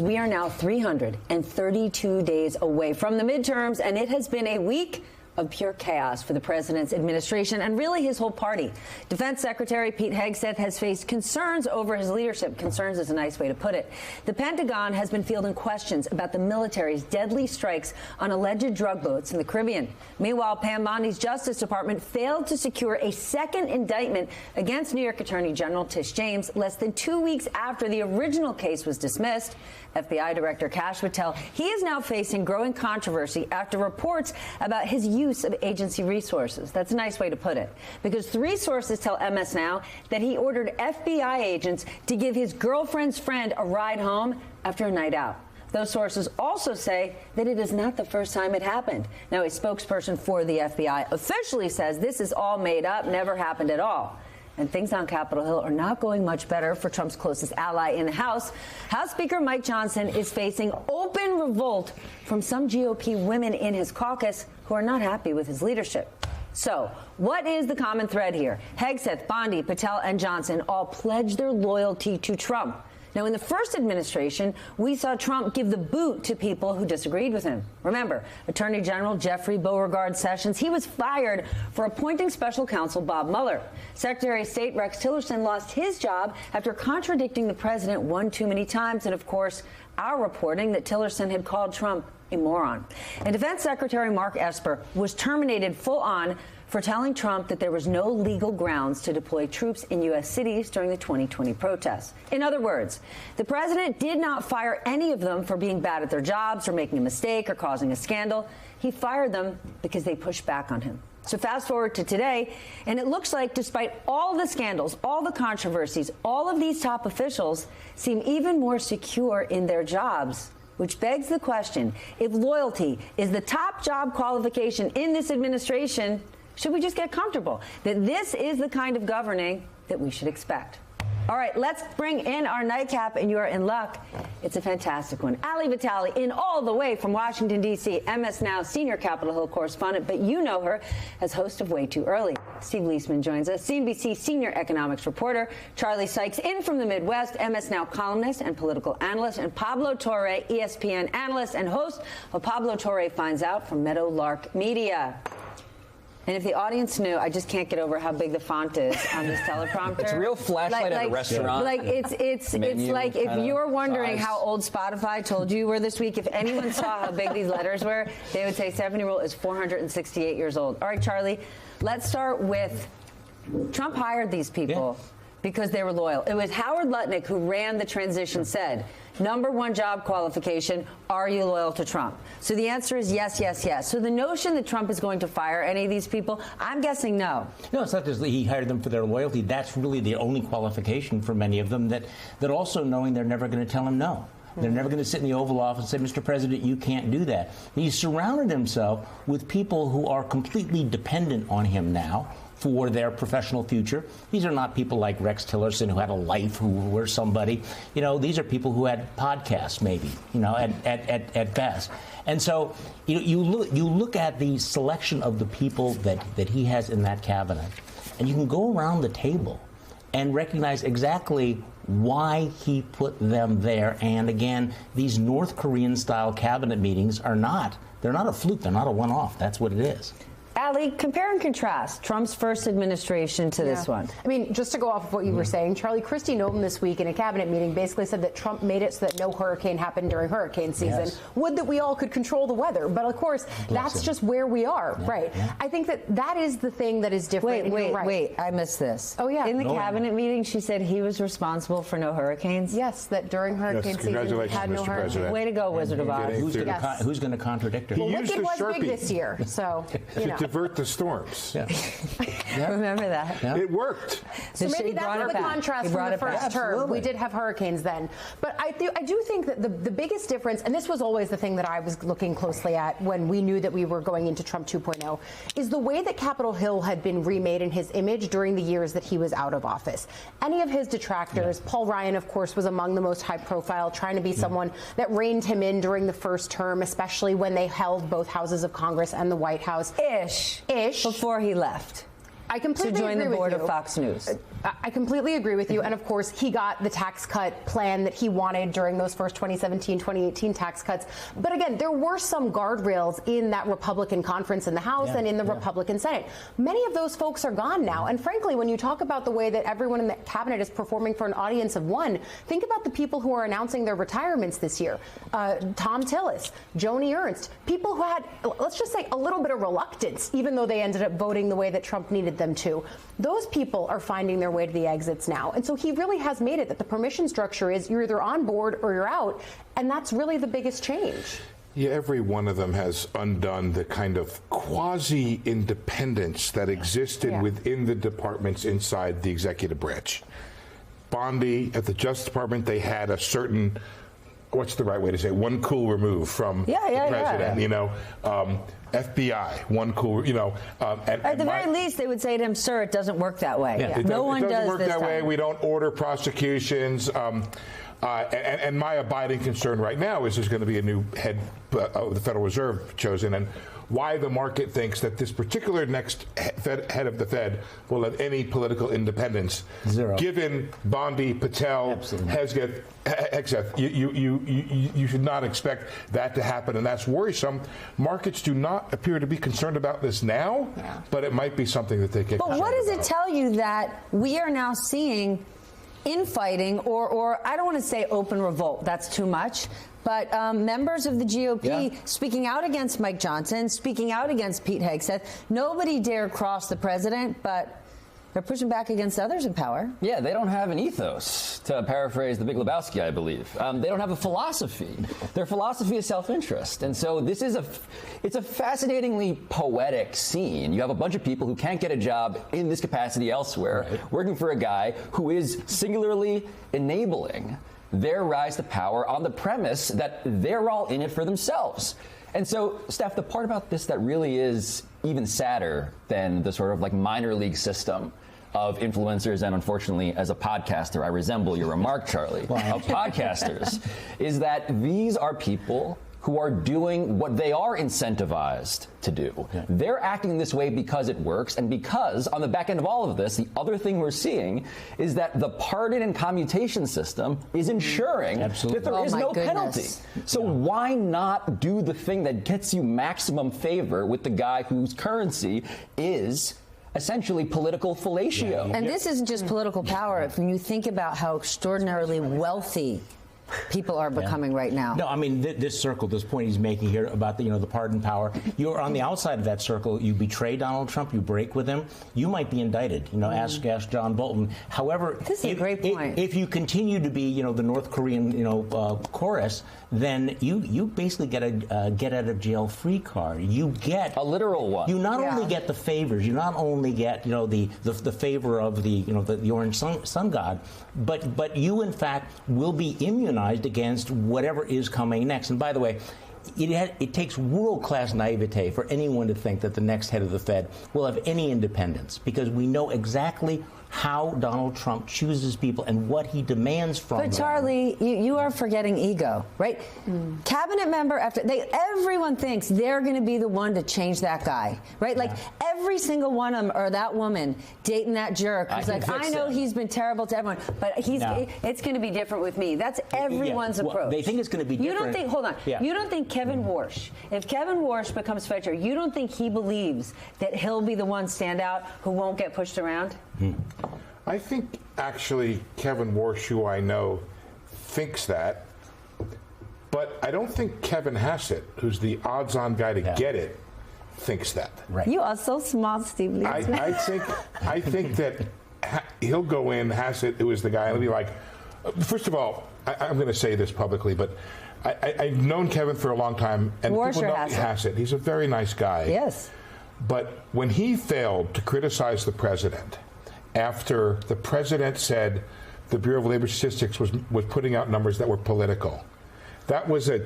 We are now 332 days away from the midterms, and it has been a week of pure chaos for the president's administration and really his whole party. Defense Secretary Pete Hegseth has faced concerns over his leadership. Concerns is a nice way to put it. The Pentagon has been fielding questions about the military's deadly strikes on alleged drug boats in the Caribbean. Meanwhile, Pam Bondi's Justice Department failed to secure a second indictment against New York Attorney General Tish James less than 2 weeks after the original case was dismissed. FBI Director Kash Patel, he is now facing growing controversy after reports about his use of agency resources. That's a nice way to put it, because 3 sources tell MS Now that he ordered FBI agents to give his girlfriend's friend a ride home after a night out. Those sources also say that it is not the first time it happened. Now, a spokesperson for the FBI officially says this is all made up, never happened at all. And things on Capitol Hill are not going much better for Trump's closest ally in the House. House Speaker Mike Johnson is facing open revolt from some GOP women in his caucus who are not happy with his leadership. So, what is the common thread here? Hegseth, Bondi, Patel, and Johnson all pledged their loyalty to Trump. Now, in the first administration, we saw Trump give the boot to people who disagreed with him. Remember, Attorney General Jeffrey Beauregard Sessions, he was fired for appointing special counsel Bob Mueller. Secretary of State Rex Tillerson lost his job after contradicting the president one too many times. And, of course, our reporting that Tillerson had called Trump a moron. And Defense Secretary Mark Esper was terminated full on for telling Trump that there was no legal grounds to deploy troops in U.S. cities during the 2020 protests. In other words, the president did not fire any of them for being bad at their jobs or making a mistake or causing a scandal. He fired them because they pushed back on him. So fast forward to today, and it looks like despite all the scandals, all the controversies, all of these top officials seem even more secure in their jobs. Which begs the question, if loyalty is the top job qualification in this administration, should we just get comfortable that this is the kind of governing that we should expect? All right, let's bring in our nightcap, and you are in luck. It's a fantastic one. Ali Vitali, in all the way from Washington, D.C., MS Now senior Capitol Hill correspondent, but you know her as host of Way Too Early. Steve Leisman joins us, CNBC senior economics reporter. Charlie Sykes, in from the Midwest, MS Now columnist and political analyst. And Pablo Torre, ESPN analyst and host of Pablo Torre Finds Out from Meadowlark Media. And if the audience knew, I just can't get over how big the font is on this teleprompter. It's a real flashlight at a restaurant. Like it's like if you're wondering how old Spotify told you were this week, if anyone saw how big these letters were, they would say Stephanie Ruhle is 468 years old. All right, Charlie, let's start with Trump hired these people because they were loyal. It was Howard Lutnick who ran the transition, said, #1 job qualification, are you loyal to Trump? So the answer is yes, yes, yes. So the notion that Trump is going to fire any of these people, I'm guessing no. No, it's not just that he hired them for their loyalty. That's really the only qualification for many of them, that also knowing they're never going to tell him no. They're never going to sit in the Oval Office and say, Mr. President, you can't do that. He surrounded himself with people who are completely dependent on him now for their professional future. These are not people like Rex Tillerson, who had a life, who were somebody. You know, these are people who had podcasts, maybe, you know, at best. And so you look at the selection of the people that he has in that cabinet, and you can go around the table and recognize exactly why he put them there. And again, these North Korean-style cabinet meetings they're not a fluke, they're not a one-off. That's what it is. Ali, compare and contrast Trump's first administration to this one. I mean, just to go off of what you were saying, Charlie, Christy Nolan this week in a cabinet meeting basically said that Trump made it so that no hurricane happened during hurricane season. Yes. Would that we all could control the weather. But of course, that's just where we are, right? Yeah. I think that is the thing that is different. Wait, I missed this. Oh, yeah. In the cabinet meeting, she said he was responsible for no hurricanes? Yes, that during hurricane season, we had no hurricanes. Way to go, Wizard of Oz. Who's going to contradict her? Well, Wicked was big this year, so, you know. To divert the storms. Yeah. Remember that? Yeah. It worked. So maybe that's the contrast from the first term. We did have hurricanes then. But I do think that the biggest difference, and this was always the thing that I was looking closely at when we knew that we were going into Trump 2.0, is the way that Capitol Hill had been remade in his image during the years that he was out of office. Any of his detractors, Paul Ryan, of course, was among the most high profile, trying to be someone that reined him in during the first term, especially when they held both houses of Congress and the White House. Ish. Before he left. I completely to join agree the with board you. of Fox News. I completely agree with you. And of course, he got the tax cut plan that he wanted during those first 2017, 2018 tax cuts. But again, there were some guardrails in that Republican conference in the House and in the Republican Senate. Many of those folks are gone now. And frankly, when you talk about the way that everyone in the cabinet is performing for an audience of one, think about the people who are announcing their retirements this year. Tom Tillis, Joni Ernst, people who had, let's just say, a little bit of reluctance, even though they ended up voting the way that Trump needed them to. Those people are finding their way to the exits now. And so he really has made it that the permission structure is you're either on board or you're out. And that's really the biggest change. Yeah, every one of them has undone the kind of quasi-independence that existed within the departments inside the executive branch. Bondi, at the Justice Department, they had a certain, what's the right way to say it? One cool remove from the president, you know. FBI, one cool, you know. At the very least, they would say to him, sir, it doesn't work that way. No one does work this that way. time. We don't order prosecutions. And my abiding concern right now is there's going to be a new head of the Federal Reserve chosen, and why the market thinks that this particular next head of the Fed will have any political independence. Zero. Given Bondi, Patel, Hegseth, you should not expect that to happen, and that's worrisome. Markets do not appear to be concerned about this now, but it might be something that they get concerned about. But what does it tell you that we are now seeing infighting, or I don't want to say open revolt, that's too much, but members of the GOP speaking out against Mike Johnson, speaking out against Pete Hegseth. Nobody dared cross the president, but they're pushing back against others in power. Yeah, they don't have an ethos, to paraphrase The Big Lebowski, I believe. They don't have a philosophy. Their philosophy is self-interest. And so this is it's a fascinatingly poetic scene. You have a bunch of people who can't get a job in this capacity elsewhere, working for a guy who is singularly enabling their rise to power on the premise that they're all in it for themselves. And so, Steph, the part about this that really is even sadder than the sort of like minor league system of influencers, and unfortunately, as a podcaster, I resemble your remark, Charlie, of podcasters, is that these are people who are doing what they are incentivized to do. They're acting this way because it works, and because on the back end of all of this, the other thing we're seeing is that the pardon and commutation system is ensuring that there is no penalty. So why not do the thing that gets you maximum favor with the guy whose currency is essentially political fellatio? And this isn't just political power. If you think about how extraordinarily wealthy people are becoming right now. No, I mean, this circle, this point he's making here about the, the pardon power, you're on the outside of that circle, you betray Donald Trump, you break with him, you might be indicted. Ask John Bolton. However, this is a great point. If you continue to be, the North Korean, chorus, then you basically get a get out of jail free card. You get a literal one. You not only get the favors, you not only get, the favor of the orange sun god, but you in fact will be immunized against whatever is coming next. And by the way, it takes world-class naivete for anyone to think that the next head of the Fed will have any independence, because we know exactly how Donald Trump chooses people and what he demands from them. But Charlie, you are forgetting ego, right? Cabinet member after everyone thinks they're going to be the one to change that guy, right? Like every single one of them, or that woman dating that jerk who's like, I know he's been terrible to everyone, but it's going to be different with me. That's everyone's approach. They think it's going to be different. You don't think? Hold on. Yeah. You don't think Kevin Warsh, if Kevin Warsh becomes Fed chair, you don't think he believes that he'll be the one standout who won't get pushed around? I think actually Kevin Warsh, who I know, thinks that, but I don't think Kevin Hassett, who's the odds-on guy to get it, thinks that. Right. You are so smart, Steve. I think that he'll go in, Hassett, who is the guy, and he'll be like, first of all, I'm going to say this publicly, but I've known Kevin for a long time, and people know Hassett. He's a very nice guy. Yes. But when he failed to criticize the president after the president said the Bureau of Labor Statistics was putting out numbers that were political, that was a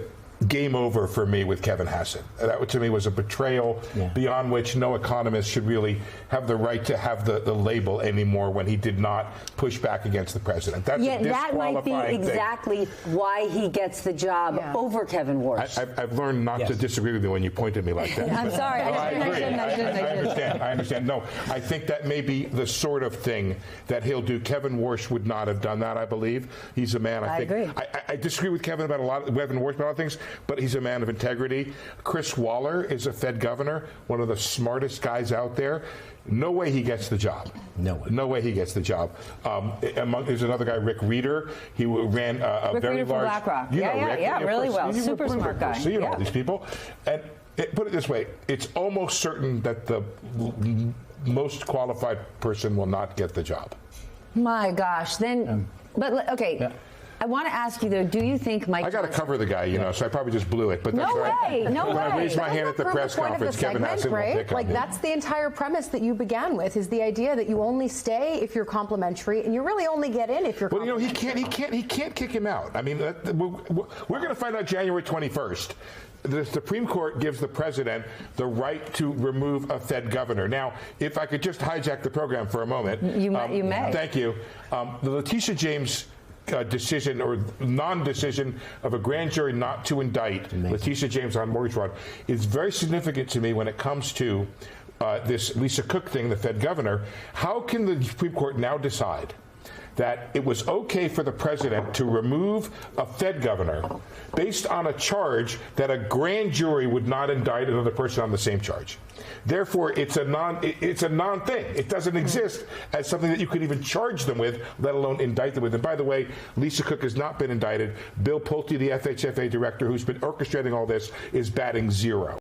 game over for me with Kevin Hassett. That, to me, was a betrayal beyond which no economist should really have the right to have the label anymore when he did not push back against the president. That's a that might be exactly why he gets the job over Kevin Warsh. I've learned not to disagree with you when you point at me like that. I'm sorry. I agree. I understand. No, I think that may be the sort of thing that he'll do. Kevin Warsh would not have done that, I believe. He's a man, I think. Agree. I disagree with Kevin Warsh about a lot of things, but he's a man of integrity. Chris Waller is a Fed governor, one of the smartest guys out there. No way he gets the job. No way he gets the job. There's another guy, Rick Reeder. He ran a very Reeder large. From BlackRock. You know Rick, really well. Super smart guy. So you know all these people. And put it this way: it's almost certain that the most qualified person will not get the job. My gosh. Then, but okay. Yeah. I want to ask you though, do you think Mike? I got to cover the guy, so I probably just blew it. But that's right. No way. When I raised my hand at the press conference, Kevin Hassett won't pick on me. That's the entire premise that you began with, is the idea that you only stay if you're complimentary, and you really only get in if you're. Well, he can't kick him out. I mean, we're going to find out January 21st. The Supreme Court gives the president the right to remove a Fed governor. Now, if I could just hijack the program for a moment. You may. Thank you. The Letitia James decision or non-decision of a grand jury not to indict Letitia James on mortgage fraud is very significant to me when it comes to this Lisa Cook thing, the Fed governor. How can the Supreme Court now decide that it was okay for the president to remove a Fed governor based on a charge that a grand jury would not indict another person on the same charge? Therefore, it's a non-thing. It doesn't exist as something that you could even charge them with, let alone indict them with. And by the way, Lisa Cook has not been indicted. Bill Pulte, the FHFA director, who's been orchestrating all this, is batting 0.